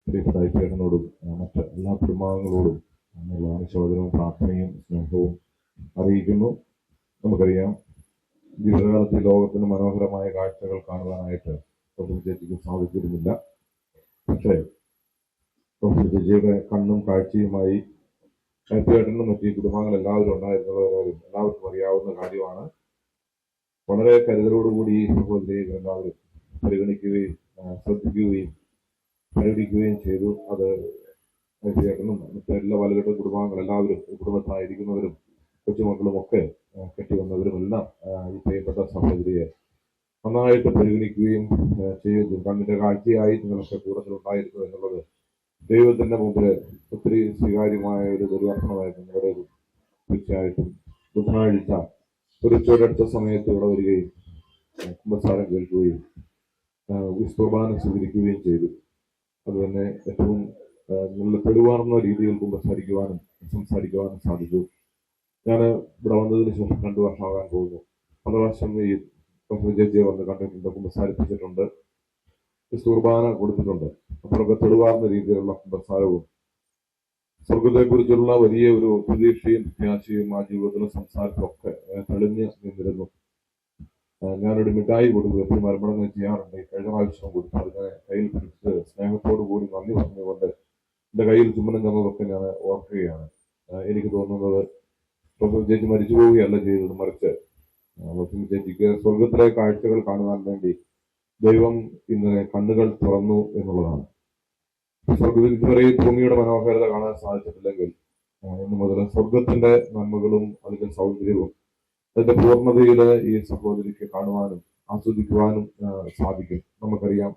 പ്രിയപ്പെട്ട ഐക്യേട്ടനോടും മറ്റ് എല്ലാ കുടുംബാംഗങ്ങളോടും ഉള്ള അനുശോചനവും പ്രാർത്ഥനയും സ്നേഹവും അറിയിക്കുന്നു. നമുക്കറിയാം, ജീവിതകാലത്ത് ലോകത്തിന് മനോഹരമായ കാഴ്ചകൾ കാണുവാനായിട്ട് ചേച്ചിക്ക് സാധിച്ചിരുന്നില്ല. പക്ഷേ ചേച്ചിയുടെ കണ്ണും കാഴ്ചയുമായി ഐക്യേട്ടനും മറ്റ് കുടുംബാംഗങ്ങൾ എല്ലാവരും ഉണ്ടായിരുന്നവരും എല്ലാവർക്കും അറിയാവുന്ന കാര്യമാണ്. വളരെ കരുതലോടുകൂടി ഈ സഹോദരിയെ എല്ലാവരും പരിഗണിക്കുകയും ശ്രദ്ധിക്കുകയും പരിഗണിക്കുകയും ചെയ്തു. അത് ചേട്ടനും എല്ലാ വലുകെട്ട കുടുംബാംഗങ്ങൾ എല്ലാവരും കുടുംബത്തായിരിക്കുന്നവരും കൊച്ചുമക്കളും ഒക്കെ കെട്ടിവന്നവരും എല്ലാം ഈ പ്രിയപ്പെട്ട സഹോദരിയെ നന്നായിട്ട് പരിഗണിക്കുകയും ചെയ്യുന്നു. കണ്ണിന്റെ കാഴ്ചയായി നിങ്ങളൊക്കെ കൂടുതലുണ്ടായിരുന്നു എന്നുള്ളത് ദൈവത്തിന്റെ മുമ്പിൽ ഒത്തിരി സ്വീകാര്യമായ ഒരു ദുർവാസനമായിരുന്നു. നിങ്ങളുടെ തീർച്ചയായിട്ടും ബുധനാഴ്ച അടുത്ത സമയത്ത് ഇവിടെ വരികയും കുമ്പസാരം കേൾക്കുകയും കുർബാന സ്വീകരിക്കുകയും ചെയ്തു. അതുതന്നെ ഏറ്റവും നല്ല തെളിവാർന്ന രീതിയിൽ കുമ്പസാരിക്കുവാനും സംസാരിക്കുവാനും സാധിച്ചു. ഞാൻ ഇവിടെ വന്നതിന് ശേഷം 2 വർഷമാകാൻ പോകുന്നു. പല പ്രാവശ്യം ഈ ചേച്ചിയെ വന്ന് കണ്ടിട്ടുണ്ട്, കുമ്പസാരിപ്പിച്ചിട്ടുണ്ട്, കുർബാന കൊടുത്തിട്ടുണ്ട്. അപ്പോഴൊക്കെ തെളിവാർന്ന രീതിയിലുള്ള കുമ്പസാരവും സ്വർഗത്തെക്കുറിച്ചുള്ള വലിയ ഒരു പ്രതീക്ഷയും പ്രത്യാശയും ആ ജീവിതത്തിലും സംസാരത്തിലൊക്കെ തെളിഞ്ഞ് നിന്നിരുന്നു. ഞാനൊരു മിഠായി കൊടുത്തു, എപ്പോഴും മരമടങ്ങ് ചെയ്യാറുണ്ട്. കഴിഞ്ഞ പ്രാവശ്യം കൊടുത്തു. അതിനെ കയ്യിൽ പിടിച്ച് സ്നേഹത്തോടു കൂടി നന്ദി പറഞ്ഞുകൊണ്ട് എൻ്റെ കയ്യിൽ ചുമനം തന്നതൊക്കെ ഞാൻ ഓർക്കുകയാണ്. എനിക്ക് തോന്നുന്നത് ചേച്ചി മരിച്ചു പോവുകയല്ല ചെയ്തത്, മറിച്ച് ചേച്ചിക്ക് സ്വർഗത്തിലെ കാഴ്ചകൾ കാണുവാൻ വേണ്ടി ദൈവം ഇന്നലെ കണ്ണുകൾ തുറന്നു എന്നുള്ളതാണ്. സ്വർഗത്തിൽ ഇതുവരെ ഭൂമിയുടെ മനോഹാരിത കാണാൻ സാധിച്ചിട്ടില്ലെങ്കിൽ ഇന്ന് മുതൽ സ്വർഗത്തിന്റെ നന്മകളും അതിന്റെ സൗന്ദര്യവും അതിന്റെ പൂർണ്ണതയിൽ ഈ സഹോദരിക്ക് കാണുവാനും ആസ്വദിക്കുവാനും സാധിക്കും. നമുക്കറിയാം,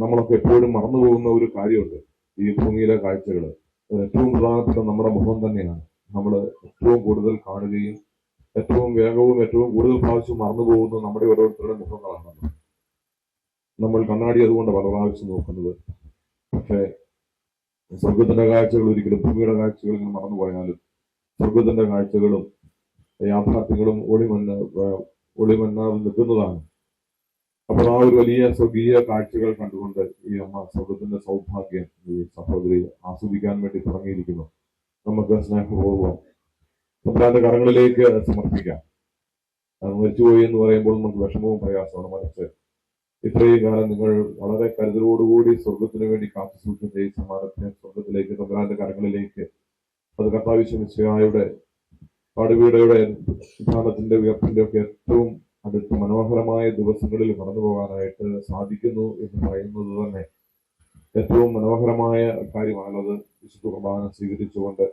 നമ്മളൊക്കെ എപ്പോഴും മറന്നുപോകുന്ന ഒരു കാര്യമുണ്ട്. ഈ ഭൂമിയിലെ കാഴ്ചകൾ ഏറ്റവും പ്രധാനപ്പെട്ട നമ്മുടെ മുഖം തന്നെയാണ്. നമ്മൾ ഏറ്റവും കൂടുതൽ കാണുകയും ഏറ്റവും വേഗവും ഏറ്റവും കൂടുതൽ പ്രാവശ്യം മറന്നു പോകുന്നത് നമ്മുടെ ഓരോരുത്തരുടെ മുഖങ്ങളാണ്. നമ്മൾ കണ്ണാടി അതുകൊണ്ട് പല പ്രാവശ്യം നോക്കുന്നത്. പക്ഷേ സ്വർഗത്തിന്റെ കാഴ്ചകൾ ഒരിക്കലും ഭൂമിയുടെ കാഴ്ചകൾ ഇങ്ങനെ മറന്നു പോയാലും സ്വർഗത്തിന്റെ കാഴ്ചകളും യാഥാർത്ഥ്യങ്ങളും ഒളിമന്നാവ് നിൽക്കുന്നതാണ്. അപ്പോൾ ആ ഒരു വലിയ സ്വർഗീയ കാഴ്ചകൾ കണ്ടുകൊണ്ട് ഈ അമ്മ സ്വർഗത്തിന്റെ സൗഭാഗ്യം ഈ സഹോദരി ആസ്വദിക്കാൻ വേണ്ടി തുടങ്ങിയിരിക്കുന്നു. നമുക്ക് സ്നേഹപൂർവ്വം തമ്പുരാന്റെ കരങ്ങളിലേക്ക് സമർപ്പിക്കാം. മരിച്ചുപോയി എന്ന് പറയുമ്പോൾ നമുക്ക് വിഷമവും പ്രയാസമാണ്. മറിച്ച് ഇത്രയും കാലം നിങ്ങൾ വളരെ കരുതലോടുകൂടി സ്വർഗത്തിന് വേണ്ടി കാത്തു സൂക്ഷിച്ച ഈ സമ്മാനത്തെ സ്വർഗത്തിലേക്ക് തമ്പുരാന്റെ കരങ്ങളിലേക്ക് അത് കർത്താവ് മിശിഹായുടെ പാടുവീടയുടെ സിദ്ധാന്തത്തിന്റെ ഉയർപ്പിന്റെ ഒക്കെ ഏറ്റവും അടുത്ത മനോഹരമായ ദിവസങ്ങളിൽ കടന്നു പോകാനായിട്ട് സാധിക്കുന്നു എന്ന് പറയുന്നത് തന്നെ ഏറ്റവും മനോഹരമായ കാര്യമാണത്. വിശുദ്ധ കുർബാന സ്വീകരിച്ചുകൊണ്ട്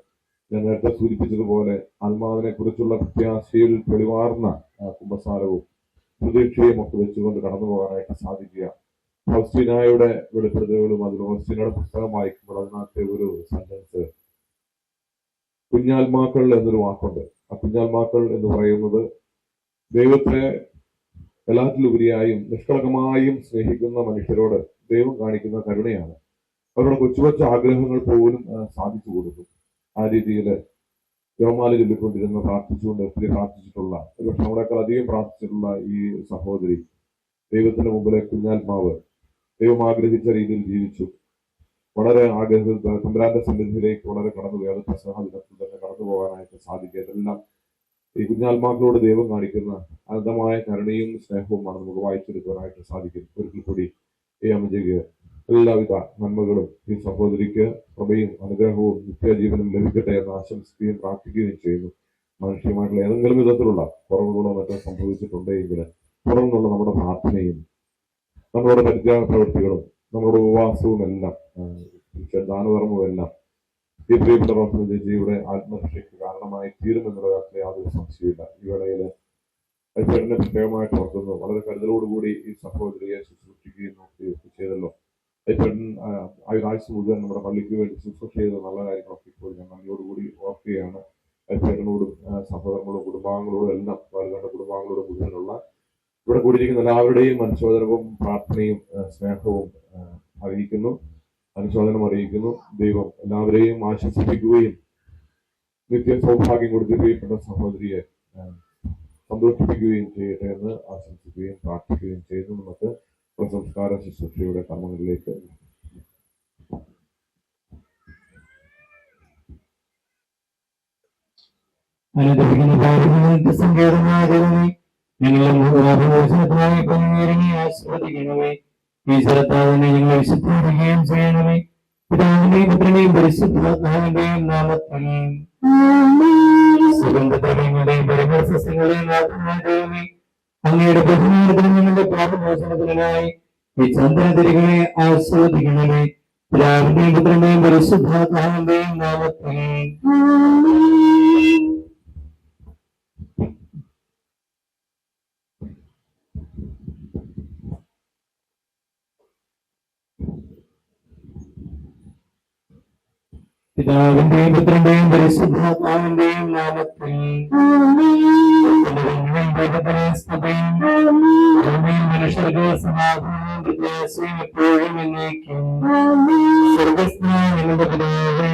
ഞാൻ നേരത്തെ സൂചിപ്പിച്ചതുപോലെ ആത്മാവിനെ കുറിച്ചുള്ള പ്രത്യാശയിൽ തെളിവാർന്ന കുമ്പസാരവും പ്രതീക്ഷയും ഒക്കെ വെച്ചുകൊണ്ട് കടന്നു പോകാനായിട്ട് സാധിക്കുക. ഫൗസ്റ്റീനായുടെ വെളിപ്പെടുത്തലുകളും അതിൽ ഫൗസ്റ്റീനയുടെ പുസ്തകം വായിക്കുമ്പോൾ അതിനകത്തെ ഒരു സെന്റൻസ്, കുഞ്ഞാത്മാക്കൾ എന്നൊരു വാക്കുണ്ട്. ആ കുഞ്ഞാത്മാക്കൾ എന്ന് പറയുന്നത് ദൈവത്തെ എല്ലാറ്റിലുപരിയായും നിഷ്കളങ്കമായും സ്നേഹിക്കുന്ന മനുഷ്യരോട് ദൈവം കാണിക്കുന്ന കരുണയാണ്. അവരുടെ കൊച്ചു കൊച്ചു ആഗ്രഹങ്ങൾ പോലും സാധിച്ചു കൊടുക്കും. ആ രീതിയിൽ ജപമാല ചൊല്ലിക്കൊണ്ടിരുന്ന് പ്രാർത്ഥിച്ചുകൊണ്ട് ഒത്തിരി പ്രാർത്ഥിച്ചിട്ടുള്ള, ഒരുപക്ഷെ നമ്മളെക്കാൾ അധികം പ്രാർത്ഥിച്ചിട്ടുള്ള ഈ സഹോദരി ദൈവത്തിന്റെ മുമ്പിലെ കുഞ്ഞാത്മാവ് ദൈവം ആഗ്രഹിച്ച രീതിയിൽ ജീവിച്ചു. വളരെ ആഗ്രഹത്തിൽ തമ്പുരാന്റെ സന്നിധിയിലേക്ക് വളരെ കടന്നുപോയി. അത് പ്രസവ ദിനത്തിൽ തന്നെ കടന്നു പോകാനായിട്ട് സാധിക്കുക. ഇതെല്ലാം ഈ കുഞ്ഞാത്മാക്കളോട് ദൈവം കാണിക്കുന്ന അനന്തമായ കരുണയും സ്നേഹവുമാണ് നമുക്ക് വായിച്ചെടുക്കാനായിട്ട് സാധിക്കും. ഒരിക്കൽ കൂടി ഈ അമ്മയ്ക്ക് എല്ലാവിധ നന്മകളും ഈ സഹോദരിക്ക് കൃപയും അനുഗ്രഹവും നിത്യജീവനും ലഭിക്കട്ടെ എന്ന് ആശംസിക്കുകയും പ്രാർത്ഥിക്കുകയും ചെയ്യുന്നു. മാനുഷികമായിട്ടുള്ള ഏതെങ്കിലും വിധത്തിലുള്ള കുറവുകളോ മറ്റോ സംഭവിച്ചിട്ടുണ്ടെങ്കിൽ തുടർന്നുള്ള നമ്മുടെ പ്രാർത്ഥനയും നമ്മളുടെ പരിത്യാഗ പ്രവൃത്തികളും നമ്മുടെ ഉപവാസവും എല്ലാം ദാനധർമ്മവും എല്ലാം ഈ പ്രിയപ്പെട്ട റോഷൻ ചേച്ചിയുടെ ആത്മരക്ഷയ്ക്ക് കാരണമായി തീരുമെന്നുള്ള കാര്യത്തിൽ യാതൊരു സംശയമില്ല. ഈ വേളയിൽ ഐശ്വര്യനെ പ്രത്യേകമായിട്ട് ഓർക്കുന്നു. വളരെ കരുതലോടുകൂടി ഈ സഹോദരിയെ ശുശ്രൂഷിക്കുകയും നോക്കുകയൊക്കെ ചെയ്തല്ലോ. ഐശ്വര്യൻ ആഴ്ച മുഴുവൻ നമ്മുടെ പള്ളിക്ക് വേണ്ടി ശുശ്രൂഷ ചെയ്ത നല്ല കാര്യങ്ങളൊക്കെ ഇപ്പോൾ ഞാൻ നന്ദിയോടുകൂടി ഓർക്കുകയാണ്. ഐശ്വര്യനോടും സഹോദരങ്ങളോടും കുടുംബാംഗങ്ങളോടും എല്ലാം വാലുകണ്ട കുടുംബാംഗങ്ങളോടും മുഴുവനുള്ള ഇവിടെ കൂടിയിരിക്കുന്ന എല്ലാവരുടെയും അനുശോചനവും പ്രാർത്ഥനയും സ്നേഹവും അറിയിക്കുന്നു, അനുശോചനം അറിയിക്കുന്നു. ദൈവം എല്ലാവരെയും ആശ്വസിപ്പിക്കുകയും നിത്യ സൗഭാഗ്യം കൊടുക്കുകയും സഹോദരിയെ സന്തോഷിപ്പിക്കുകയും ചെയ്യട്ടെ എന്ന് ആശംസിക്കുകയും പ്രാർത്ഥിക്കുകയും ചെയ്യുന്നു. നമുക്ക് സംസ്കാര ശുശ്രൂഷയുടെ കർമ്മങ്ങളിലേക്ക് അനുദപിക്കുന്ന പാപങ്ങൾക്ക് സങ്കേതമായ ദൈവമേ, ഞങ്ങളെ മോചനത്തിനായി പണിയിറങ്ങി ആസ്വദിക്കണമേ. ഈ സ്ഥലത്താവിനെ ഞങ്ങൾ വിശുദ്ധീകരിക്കുകയും ചെയ്യണമേ. പിതാവിന്റെയും പുത്രന്റെയും പരിശുദ്ധാത്മാവിന്റെയും നാമത്തിൽ സുഗന്ധദ്രവ്യങ്ങളുടെയും പരിമളസസ്യങ്ങളുടെയും നാഥനായ ദൈവമേ, അങ്ങയുടെ ബഹുമാനത്തിനും ഞങ്ങളുടെ പാപമോചനത്തിനായി ഈ ചന്ദനത്തിരികളെ ആസ്വദിക്കണമേ. പിതാവിന്റെയും പുത്രന്റെയും പരിശുദ്ധാത്മാവിന്റെയും നാമത്തിൽ പിതാവിന്റെയും പുത്രന്റെയും പരിശുദ്ധാത്മാവിന്റെയും നാമത്തിൽ മനുഷ്യർക്ക് സമാധാനം പ്രത്യാശയും എപ്പോഴും എന്നേക്കും. സ്വർഗ്ഗസ്ഥനായ പിതാവേ,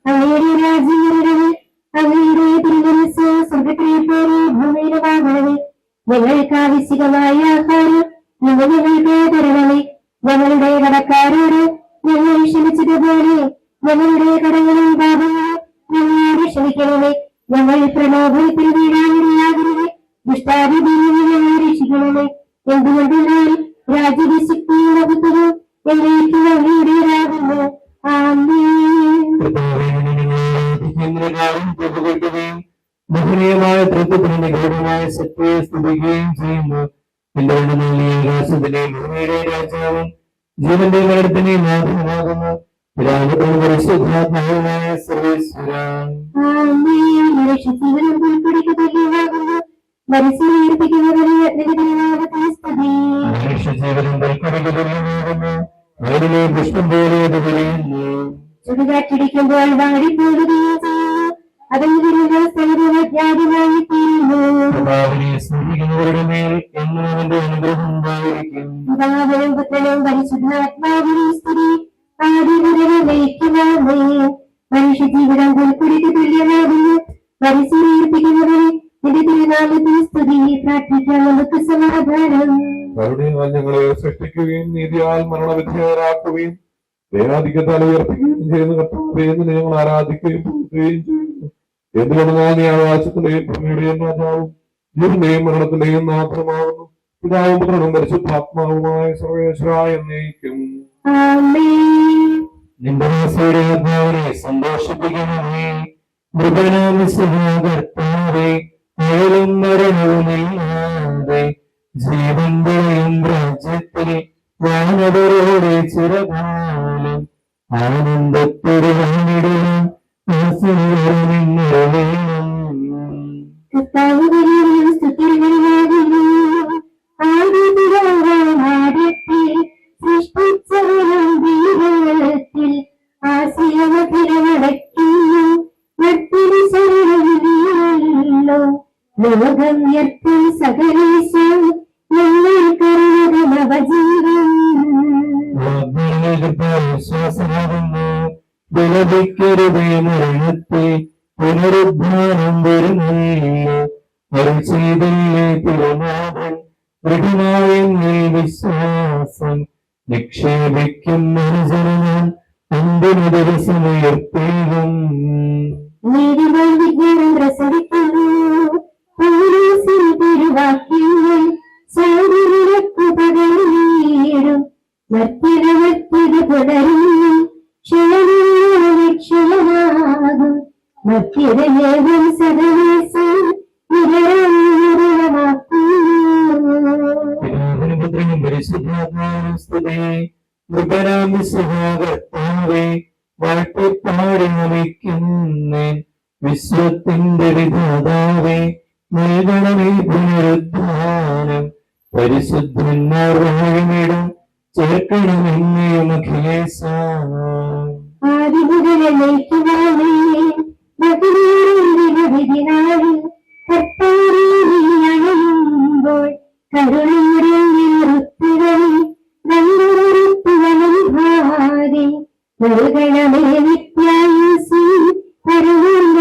അങ്ങയുടെ രാജ്യം വരണമേ. അങ്ങയുടെ തിരുമനസ്സ് സ്വർഗ്ഗത്തിലെ പോലെ ഭൂമിയിലുമാകണമേ. ഞങ്ങൾക്ക് ആവശ്യമായ ആഹാരം നിങ്ങൾ ഞങ്ങൾക്ക് തരണമേ. ഞങ്ങളുടെ കടക്കാരോട് ഞങ്ങൾ ക്ഷമിച്ചതുപോലെ ഞങ്ങളുടെ കടങ്ങളും പാപങ്ങളും ഞങ്ങളോട് ക്ഷമിക്കണമേ. ഞങ്ങൾ പ്രലോഭനത്തിൽ വീഴാനിടയാകരുതേ. ദുഷ്ടാരൂപിയിൽ ഞങ്ങളെ രക്ഷിക്കണമേ. എന്തുകൊണ്ടെന്നാൽ രാജ്യശക്തിയും മഹത്വവും എന്നേക്കും അങ്ങയുടേതാകുന്നു. ആമേൻ. മഹനീയമായ തൃത്വത്തിന്റെ ഗൗരവമായ ശക്തിയെ സ്തുതിക്കുകയും ചെയ്യുന്നു. എന്റെ ആകാശത്തിലെ ഭൂമിയുടെ രാജാവും ജീവന്റെ മരണത്തിനെ നാഥനാകുന്നു. പിതാവിനും പരിശുദ്ധാത്മാവുമായ സർവേശ്വര മനുഷ്യജീവനം തൽക്കൊടുക്കുന്നു. അതിലെ പുഷ്പം പോലെ അത് വിളയുന്നു. ചുടുകാറ്റടിക്കുമ്പോൾ വാടിപ്പോടുകയും ചെയ്യുന്നു. അതിൽ വരുന്ന സ്ഥലമായി തീരുന്നു. സ്നേഹിക്കുന്നവരുടെ മേൽ എന്നും അവന്റെ അനുഗ്രഹം ഉണ്ടായിരിക്കും. പിതാവിനും പുത്രനും പരിശുദ്ധാത്മാവിനും സ്തുതി. ആദിമുതലേ മനുഷ്യ ജീവിതം പുൽക്കുടിക്ക് തുല്യമാകുന്നു. പരിശീലിപ്പിക്കുന്നവരെ നിന്റെ തിരുനാമത്തിൽ സ്തുതി. പ്രാർത്ഥിക്കാൻ നമുക്ക് സമാധാനം. കരുണയാൽ ഞങ്ങളെ സൃഷ്ടിക്കുകയും നീതിയാൽ മരണവിധേയരാക്കുകയും ദയാധിക്യത്താൽ ഉയർത്തുകയും ചെയ്യുന്ന കർത്താവേ, എന്ന് ഞങ്ങൾ ആരാധിക്കുകയും പൂജുകയും ചെയ്യുന്നു. എന്തുകൊണ്ടെന്നാൽ നീ ആകാശത്തിന്റെയും ഭൂമിയുടെയും രാജാവും ജീവന്റെയും മരണത്തിന്റെയും നാഥനുമാകുന്നു. പിതാവും പുത്രനും പരിശുദ്ധാത്മാവുമായ സർവേശ്വരായ എന്നേക്കും. നിന്റെ ആത്മാവിനെ സന്തോഷിപ്പിക്കണമേ. മൃഗനാമിസ്വഭാകർത്താവേ, മേലും മരണവുമില്ലാതെ ജീവന്റെയും രാജ്യത്തിൽ വാനവരോടെ ചിരകാലം ആനന്ദപ്പെരുവാനിടണം. ലോകം സകലേശം ഞങ്ങൾ കരുണ നവജീവൻ. വിശ്വാസമാകുന്നു. വിലപിക്കരുതേ മരണത്തെ, പുനരുദ്ധാനം വരുന്നില്ല. അരുൾ ചെയ്തല്ലേ തിരുനാഥൻ, ദൃഢമായെന്നിൽ വിശ്വാസം നിക്ഷേപിക്കും മനുജനാൻ അന്തിമ ദിവസമുയർത്തേകും. നീതികൾ വിജ്ഞാനം പ്രസവിക്കുന്നു. തിരുവാക്യങ്ങൾ സൗരക്കു പകരും. മർത്യത പുലരുന്നു. ക്ഷണമാകും മർത്യതയേവം സകലേശം പിതാവിനും പരിശുദ്ധാത്മാവിനും സ്തുതി. മൃഗനാമിസ്വഭാകർത്താവേ, വാഴ്ത്തിപ്പാടി നമിക്കുന്നേൻ. വിശ്വത്തിന്റെ വിധാതാവേ, നൽകണമേ പുനരുദ്ധാനം. പരിശുദ്ധന്മാർ വാഴുമിടും ചേർക്കണമെന്നേയും അഖിലേശ. കർത്താരിയുമ്പോൾ കരുണയുടെ നിറുത്തുകളും രണ്ടുറുത്തുകളും ഭാരി നൽകണമേ നിത്യായുസി കരുണ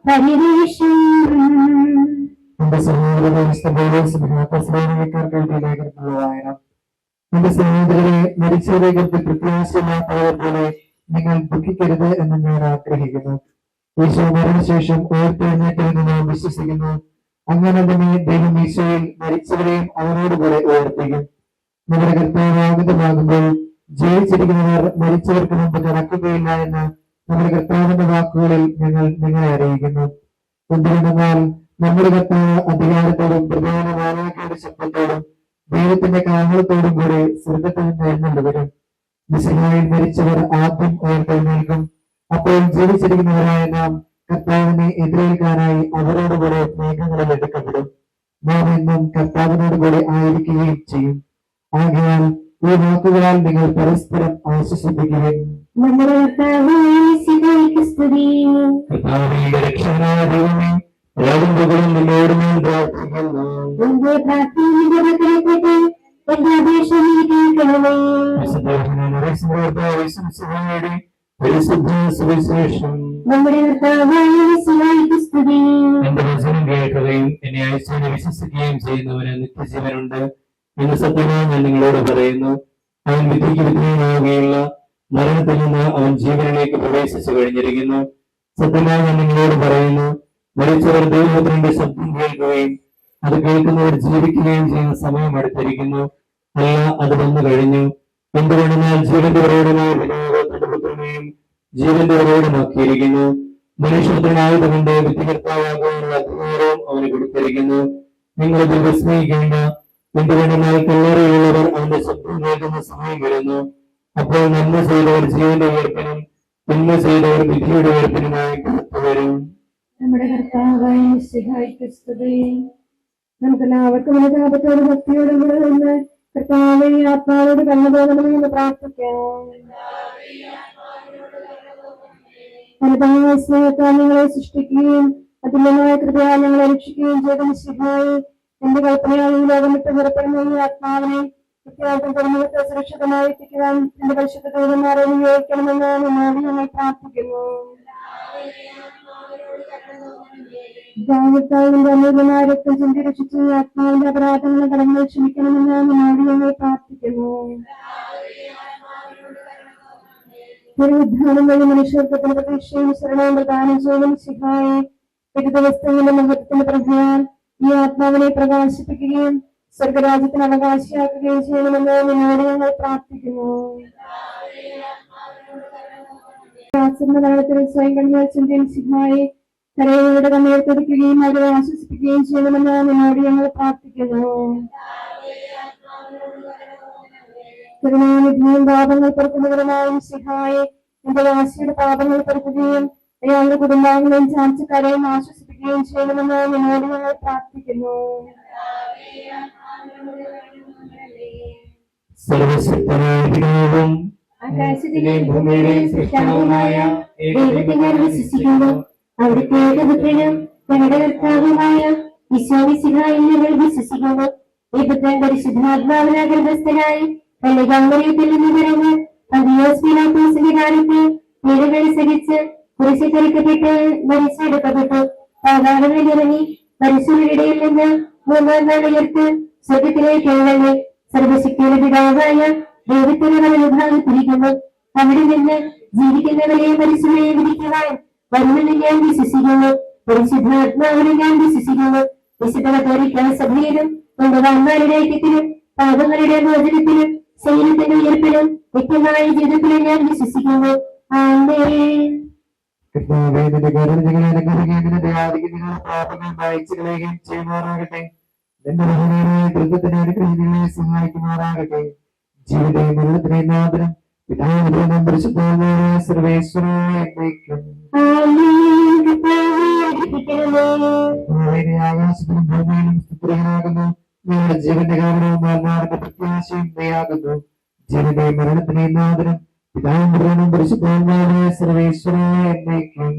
പരിവേഷം. എന്റെ സഹോദരനെ എന്റെ സഹോദരനെ മരിച്ചവരെ കുറിച്ച് പ്രത്യാശയില്ലാത്തവർ പോലെ നിങ്ങൾ ദുഃഖിക്കരുത് എന്ന് ഞാൻ ആഗ്രഹിക്കുന്നു. ഈശോ മരണശേഷം ഉയർത്തെഴുന്നേറ്റെന്ന് നാം വിശ്വസിക്കുന്നു. അങ്ങനെ തന്നെ ദൈവം ഈശോയിൽ മരിച്ചവരെയും അവനോടുകൂടെ ഉയർത്തിക്കും. നമ്മുടെ കർത്താവ് ആഗതമാകുമ്പോൾ ജീവിച്ചിരിക്കുന്നവർ മരിച്ചവർക്ക് മുമ്പ് നടക്കുകയില്ല എന്ന് നമ്മുടെ കർത്താവിന്റെ വാക്കുകളിൽ ഞങ്ങൾ നിങ്ങളെ അറിയിക്കുന്നു. എന്തുകൊണ്ടെന്നാൽ നമ്മുടെ കർത്താവ് അധികാരത്തോടും പ്രധാന മാലാഖയുടെ ശബ്ദത്തോടും ദൈവത്തിന്റെ കാഹളത്തോടും കൂടെ സ്വർഗ്ഗത്തിൽ നിന്ന് എഴുന്നള്ളി വരും. മിശിഹായിൽ മരിച്ചവർ ആദ്യം ഉയർത്തെഴുന്നേൽക്കും. അപ്പോൾ ജീവിച്ചിരിക്കുന്നവരായ നാം കർത്താവിനെ എതിരേൽക്കാനായി അവരോടുകൂടെ മേഘങ്ങളിൽ എടുക്കപ്പെടും. നാം എന്നും കർത്താവിനോടുകൂടെ ആയിരിക്കുകയും ചെയ്യും. ആകയാൽ ഈ വാക്കുകളാൽ നിങ്ങൾ പരസ്പരം ആശ്വസിപ്പിക്കുകയും നമ്മുടെ കർത്താവായ മിശിഹായ്ക്ക് സ്തുതി. കർത്താവിന്റെ രക്ഷകനായ ദൈവമേ, രാജുകളും നിന്നോടുമേൽ പ്രാർത്ഥിക്കുന്നു. എന്റെ പ്രാർത്ഥനയുടെ മക്കളെപ്പെട്ട് എന്റെ അപേക്ഷ നീ കേൾക്കണമേ. പരിശുദ്ധ സുവിശേഷം. നമ്മുടെ കർത്താവായ മിശിഹായ്ക്ക് സ്തുതി. എന്റെ വചനം കേൾക്കുകയും എന്നെ അയച്ചവനെ വിശ്വസിക്കുകയും ചെയ്യുന്നവന് നിത്യജീവനുണ്ട് എന്ന് സത്യമായി ഞാൻ നിങ്ങളോട് പറയുന്നു. അവൻ വിധിക്ക് വിധേയനാവുകയില്ല, മരണത്തിൽ നിന്ന് അവൻ ജീവനിലേക്ക് പ്രവേശിച്ചു കഴിഞ്ഞിരിക്കുന്നു. സത്യമായി ഞാൻ നിങ്ങളോട് പറയുന്നു, മരിച്ചവർ ദൈവപുത്രന്റെ ശബ്ദം കേൾക്കുകയും അത് കേൾക്കുന്നവർ ജീവിക്കുകയും ചെയ്യുന്ന സമയം അടുത്തിരിക്കുന്നു. അല്ല, അത് വന്നു കഴിഞ്ഞു. എന്തുകൊണ്ടെന്നാൽ ജീവന്റെ ഉറവിടമായ പുത്രനെയും ജീവന്റെ ഉറവിടമാക്കിയിരിക്കുന്നു. മനുഷ്യപുത്രനായതുകൊണ്ട് വിധികർത്താവാകാനുള്ള അധികാരവും അവന് കൊടുത്തിരിക്കുന്നു. നിങ്ങളിത് വിസ്മയിക്കേണ്ട. എന്തുകൊണ്ടെന്നാൽ കല്ലറയുള്ളവർ അവന്റെ ശബ്ദം കേൾക്കുന്ന സമയം വരുന്നു. അപ്പോൾ നന്മ ചെയ്തവർ ജീവന്റെ ഉയർപ്പിനും തിന്മ ചെയ്തവർ വിധിയുടെ ഉയർപ്പിനുമായി പുറത്തുവരും. നമ്മുടെ കർത്താവായ മിശിഹായ്ക്ക് സ്തുതി. നമുക്കെല്ലാവർക്കും അനുതാപത്തോട് ഭക്തിയോടും കൂടെ നിന്ന് കർത്താവേ ആത്മാവോട് കണ്ണുപോകണമെന്ന് പ്രാർത്ഥിക്കാം. അനുതാപ സ്നേഹത്താൽ ഞങ്ങളെ സൃഷ്ടിക്കുകയും അതുല്യമായ കൃപയാൽ ഞങ്ങളെ രക്ഷിക്കുകയും ചെയ്ത മിശിഹായെ, എന്റെ കൽപ്പനയാൽ ഈ ലോകം വിട്ട് പുറപ്പെടുന്ന ഈ ആത്മാവിനെ നിത്യാർത്ഥം തുറമുഖത്ത് സുരക്ഷിതമായി എത്തിക്കുവാൻ എന്റെ പരിശുദ്ധ ദൈവന്മാരെ നിയോഗിക്കണമെന്ന് നിന്നോട് ഞങ്ങൾ പ്രാർത്ഥിക്കുന്നു. ദൈവത്താവിന്റെ അമൂല്യമായ രക്തം ചിന്തി രക്ഷിച്ച് ആത്മാവിന്റെ അപരാധങ്ങളുടെ കടങ്ങൾ ക്ഷമിക്കണമെന്ന് നിന്നോട് ഞങ്ങൾ പ്രാർത്ഥിക്കുന്നു. ഉദ്ധാനം വഴി മനുഷ്യർക്കത്തിന് പ്രതീക്ഷയും ശരണവും പ്രദാനം ചെയ്യുന്ന മിശിഹായെ, ഒരു ദിവസത്തിന്റെ മഹത്വത്തിന്റെ പ്രഭയാൽ ഈ ആത്മാവിനെ പ്രകാശിപ്പിക്കുകയും സ്വർഗരാജ്യത്തിന് അവകാശിയാക്കുകയും ചെയ്യണമെന്ന് നിന്നോട് ഞങ്ങൾ പ്രാർത്ഥിക്കുന്നു. കാലത്തിൽ സ്വയം കണ്ണാൽ ചിന്തയും മിശിഹായെ കരയുടെ കണ്ണീർ കൊടുക്കുകയും അവരെ ആശ്വസിപ്പിക്കുകയും ചെയ്യണമെന്ന് നിന്നോട് ഞങ്ങൾ പ്രാർത്ഥിക്കുന്നു. കരുണാനിധിയും പാപങ്ങൾ പൊറുക്കുന്നവരുമായ മിശിഹായെ, എന്റെ വാസിയുടെ പാപങ്ങൾ പൊറുക്കുകയും അയാളുടെ കുടുംബാംഗങ്ങളെയും ചാർച്ചക്കാരെയും ആശ്വസിപ്പിക്കുകയും ചെയ്യണമെന്ന് നിന്നോട് ഞങ്ങൾ പ്രാർത്ഥിക്കുന്നു. സർവശക്തനായ പിതാവും ആകാശത്തിലെയും ഭൂമിയിലെയും സൃഷ്ടാവുമായ ദൈവത്തെ ഞാൻ വിശ്വസിക്കുന്നു. അവിടുത്തെ ഏകപുത്രനും ഞങ്ങളുടെ കർത്താവുമായ ഈശോ മിശിഹായിൽ ഞങ്ങൾ വിശ്വസിക്കുന്നു. ഈ പുത്രൻ പരിശുദ്ധാത്മാവിനാൽ ഗർഭസ്ഥനായി കന്യകാമറിയത്തിൽ നിന്ന് പിറന്ന് പന്തിയോസ് പീലാത്തോസിന്റെ കാലത്ത് പീഡകൾ സഹിച്ച് കുരിശിൽ തറയ്ക്കപ്പെട്ട് മരിച്ചെടുക്കപ്പെട്ടു. പാതാളങ്ങളിൽ ഇറങ്ങി മരിച്ചവരുടെ ഇടയിൽ നിന്ന് മൂന്നാം നാൾ ഉയർത്ത് സ്വർഗ്ഗത്തിലേക്ക് എഴുന്നള്ളി സർവശക്തിയുടെ പിതാവായ ദൈവത്തിന്റെ വലതുഭാഗത്തിരിക്കുന്നു. അവിടെ നിന്ന് ജീവിക്കുന്നവരെയും മരിച്ചവരെയും വിധിക്കുവാൻ വരുമെന്ന് ഞാൻ വിശ്വസിക്കുന്നു. പരിശുദ്ധാത്മാവിനെ ഞാൻ വിശ്വസിക്കുന്നു. വിശുദ്ധ കത്തോലിക്കാ സഭയിലും ബന്ധവാന്മാരുടെ ഐക്യത്തിലും പാപങ്ങളുടെ മോചനത്തിലും ശരീരത്തിന്റെ ഉയർപ്പിലും വ്യക്തമായ ജീവിതത്തിലും ഞാൻ വിശ്വസിക്കുന്നു. ആമേൻ. പാപങ്ങൾ വായിച്ചു കളയുകയും ചെയ്യുമാറാകട്ടെ. എന്റെ മഹനീയമായ ദൃഢത്തിന് അനുഗ്രഹങ്ങളെ സഹായിക്കുമാറാകട്ടെ. ജീവിതവും മരണത്തിനെയും നാദനം പിതാവിനും പരിശുദ്ധമായ സർവേശ്വരനായ ആകാശത്തിലും ഭൂമിയിലും സ്തുതിയാകുന്നു. ഞങ്ങളുടെ ജീവന്റെ കാരണവും ആത്മാവിന്റെ പ്രത്യാശയും ദയാകുന്നു. ജീവന്റെയും മരണത്തിനെയും നാദനം പിതാവിനും പരിശുദ്ധമായ സർവേശ്വരനായ എന്നേക്കും.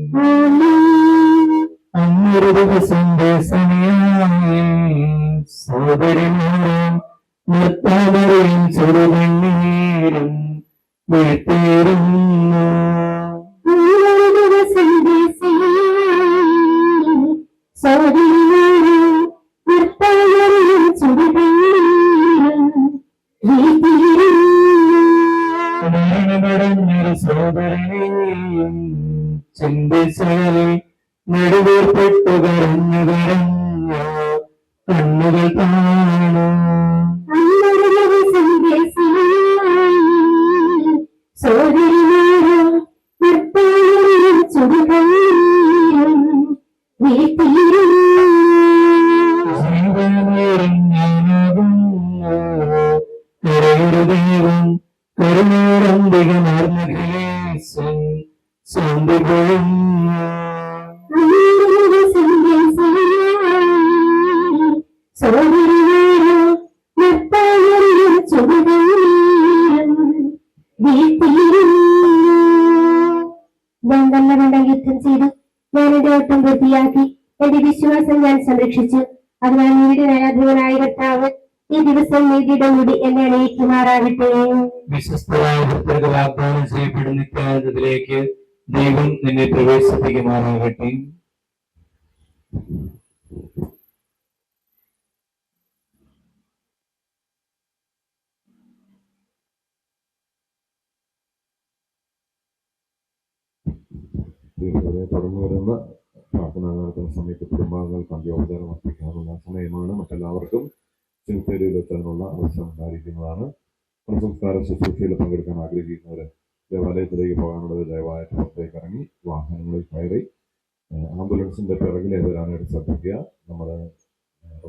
അന്നൊരു ദിവസന്റെ സമയം സോദരന്മാരും നിർത്താമറയും ചെറുകണ്ണീരും വീട്ടേറുന്നു. മരണമടഞ്ഞൊരു സോദരനെയും ചിന്തിച്ചാലും കരുണാരംഭികമാർന്നഖിലേശൻ ശാന്തി പൊഴിഞ്ഞു. ഞാൻ നല്ലവണ്ണം യുദ്ധം ചെയ്തു. ഞാൻ എന്റെ ഓട്ടം പൂർത്തിയാക്കി. എന്റെ വിശ്വാസം ഞാൻ സംരക്ഷിച്ചു. അതിനാൽ നീതിനായ അധിപനായ കർത്താവ് ഈ ദിവസം നീതിയുടെ കൂടി എന്നെ അണിയിക്കുമാറാകട്ടെ. വിശ്വസ്തരായ ഭക്തർക്ക് വാഗ്ദാനം ചെയ്യപ്പെടുന്ന നിത്യാനന്ദത്തിലേക്ക് ദൈവം നിന്നെ പ്രവേശിപ്പിക്കുമാറാകട്ടെ. തുടർന്നു വരുന്ന പ്രാർത്ഥന നടത്തുന്ന സമയത്ത് കുടുംബാംഗങ്ങൾക്ക് അന്ത്യോപചാരം അർപ്പിക്കാനുള്ള സമയമാണ്. മറ്റെല്ലാവർക്കും സിനിമയിൽ എത്താനുള്ള അവസരം ഉണ്ടായിരിക്കുന്നതാണ്. സംസ്കാര ശുശ്രൂഷയിൽ പങ്കെടുക്കാൻ ആഗ്രഹിക്കുന്നവർ ദേവാലയത്തിലേക്ക് പോകാനുള്ളത് ദയവായിട്ട് പുറത്തേക്ക് ഇറങ്ങി വാഹനങ്ങളിൽ കയറി ആംബുലൻസിന്റെ പിറകിലെ വരാനായിട്ട് ശ്രദ്ധിക്കുക. നമ്മുടെ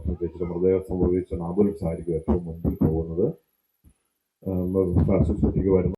പ്രത്യേകിച്ച് മൃതദേഹം സംഭവിച്ച ആംബുലൻസ് ആയിരിക്കും ഏറ്റവും മുൻപിൽ പോകുന്നത്. ശുശ്രൂഷയ്ക്ക് വരുന്ന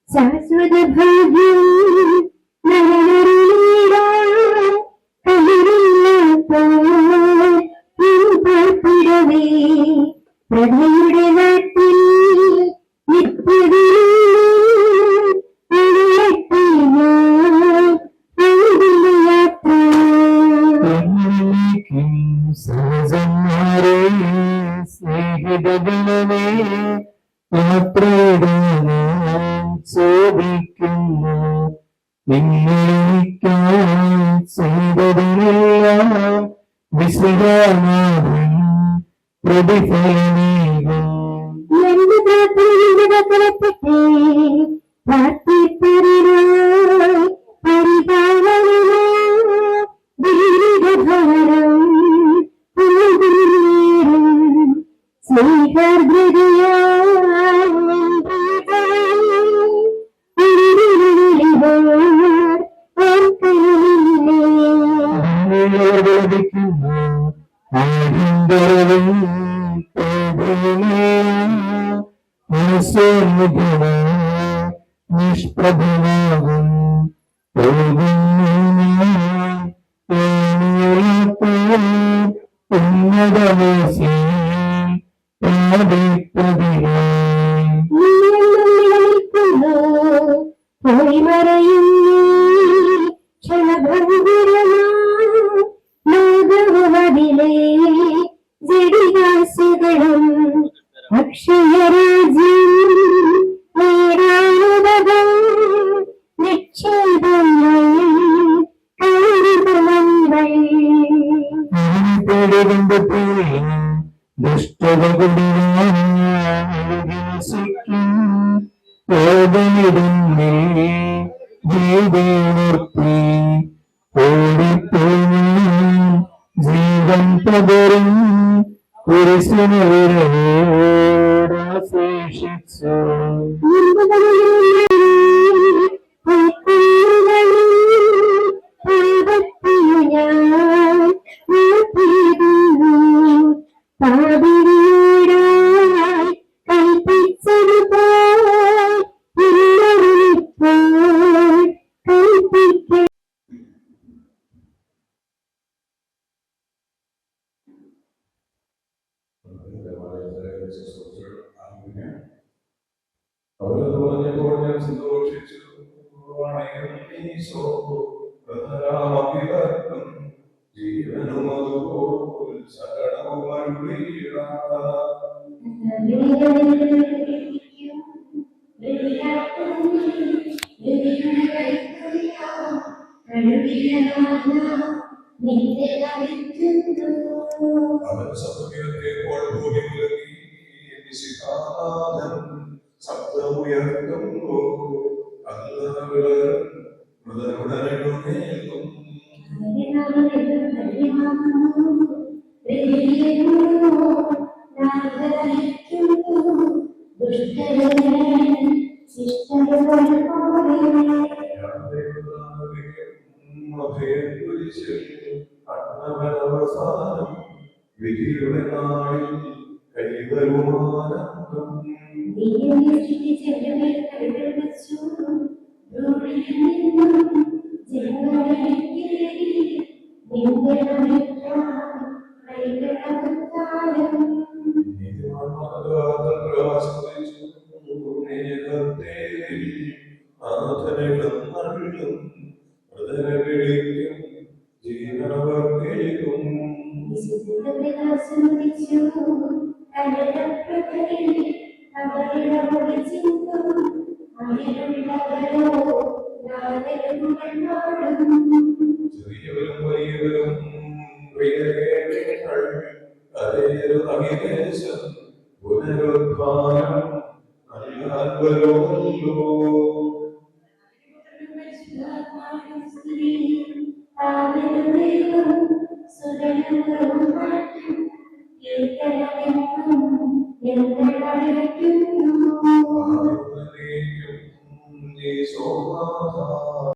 ശാശ്വത ഭാഗ്യം പ്രഭയുടെ നാട്ടിൽ നിഷ്പ്രഭനാകും ജീവൻ പകരും ശേഷിച്ചു അവരത് പറഞ്ഞപ്പോൾ ഞാൻ സന്തോഷിച്ചു. ജീവനും അതുപോൽ ശരണവും അവൻ ശബ്ദമെത്തിയപ്പോൾ ഭൂമി കുലുങ്ങി. ശബ്ദമുയർത്തുന്നു. അവസാനം വിധിയുടെ നാളിൽ കൈവരുമാനന്ദം. ചെറിയവരും വലിയവരും പുനരുദ്ധാനം ും